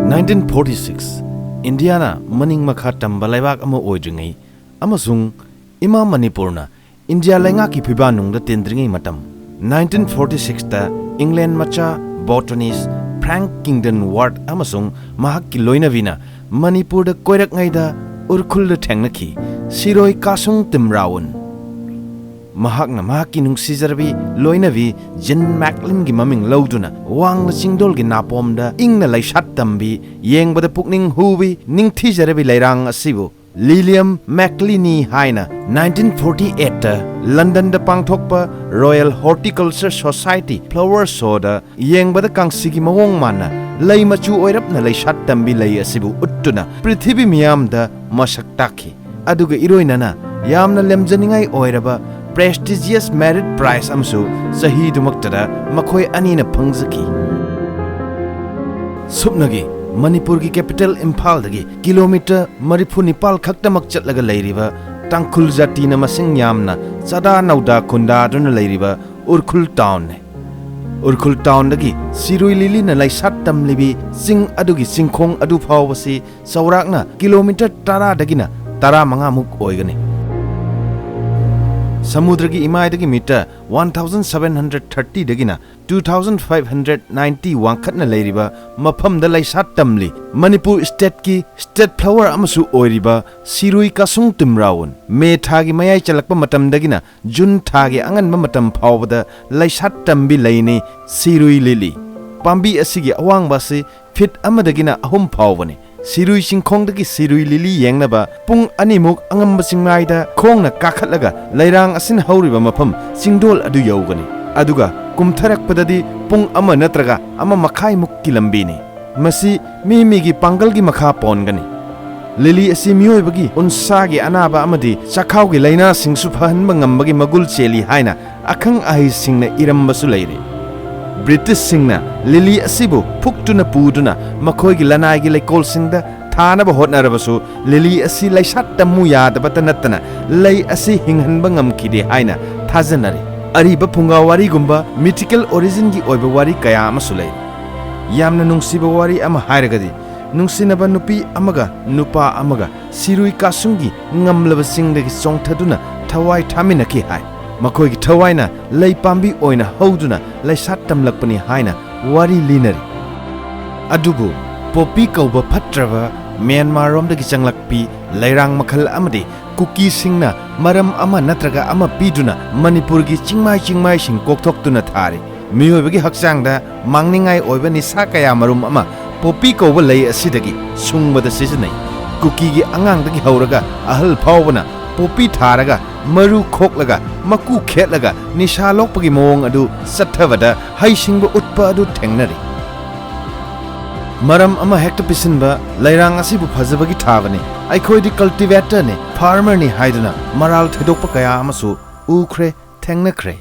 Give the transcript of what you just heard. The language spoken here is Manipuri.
1946 Indiana maning makha tamba laibak ama oidringai amasung ima Manipurna India lainga ki phiba nungda tendringai matam 1946 ta England macha botanist Frank Kingdon Ward amasung mahak ki loina vina Manipur da koirak ngai da Ukhrul da thengnaki shiroi kasung timrawun mahakna mahaki nungsizarbi loinavi Jen Macklin gi maming lauduna wangna chingdol gi napom da ingna laishat tambi yengbada pukning hubi ningthijarabi lairang asibu Lilium Macklini haina 1948 ta London da pangthokpa Royal Horticulture Society Flower Show da yengbada kangsigi mawong mana lei machu oirapna laishat tambi lei asibu uttuna prithibi miyam da masak takhi aduga iroinana yamna lemjaningai oiraba prestigious merit prize amsu sahi dumaktara makhoi anina phangzaki supnagi Manipur ki capital Imphal dagi kilometer marifu nipal khaktamak chatlaga leiriba tangkhul jati na masing yamna chada nauda khunda duna leiriba Ukhrul town ne Ukhrul town dagi Shirui lili na laisat tamlibi sing adugi singkhong adu phawasi saurakna kilometer 10 dagina 15 muk oigani Samudragi imai dagi meter 1730 dagina 2590 wangkhatna leiriba mafam da laisat tamli Manipur state ki state flower amasu oiriba Shirui kasung timrawun me thagi mayai chalakpa matam dagina June thagi anganba matam phawbada laisat tambi leini Shirui lili pambi asigi awangba se fit amadagina ahum phawbani Shirui singkhong dagi Shirui lili yengnaba pung animuk angamba singmaida khongna kakhatlaga lairang asin hauriba mafam singdol adu yaugani aduga kumtharakpadadi pung ama natraga ama makhai mukki lambini masi migi pangalgi makha pongani lili asi mioibagi unsagi anaba amadi chakhaugi laina singsu phahanba ngambagi magul cheli haina akhang ahi singna irambasu leire British singna lili asibu phuktuna puduna makhoigi lanaigi leikol singda thanaba hotnarabasu lili asi laisat tamu yadabata natana lei asi hinghanba ngamkide haina thajanari ariba phunga wari gumba mythical origin gi oiba wari kaya amasu lei yamna nungsiba wari ama hairagadi nungsinaba nupi amaga nupa amaga Shirui kasungi ngamlaba singdagi chongthaduna thawai thaminaki hai makhoigi thawaina lei pambi oina hoduna laisat tamlakpani haina wari linari adubu popi kauba phatraba Myanmar romdagi changlakpi lairang makhal amadi kuki singna maram ama natraga ama piduna Manipur gi chingmai sing kokthokduna thari miyoibagi hakchangda mangningai oiba nisa kaya marum ama popi kauba lei asidagi sungbada sijanai kuki gi angang hauraga ahal phawbana popi tharaga maru khoklaga maku khetlaga nisha lokpagi mawong adu sathavada haisingba utpa adu thengnari maram ama hekta pisinba lairang asibu phajabagi thabani aikhoidi cultivator ne farmer ni haiduna maral thedokpa kaya amasu ukhre thengnakre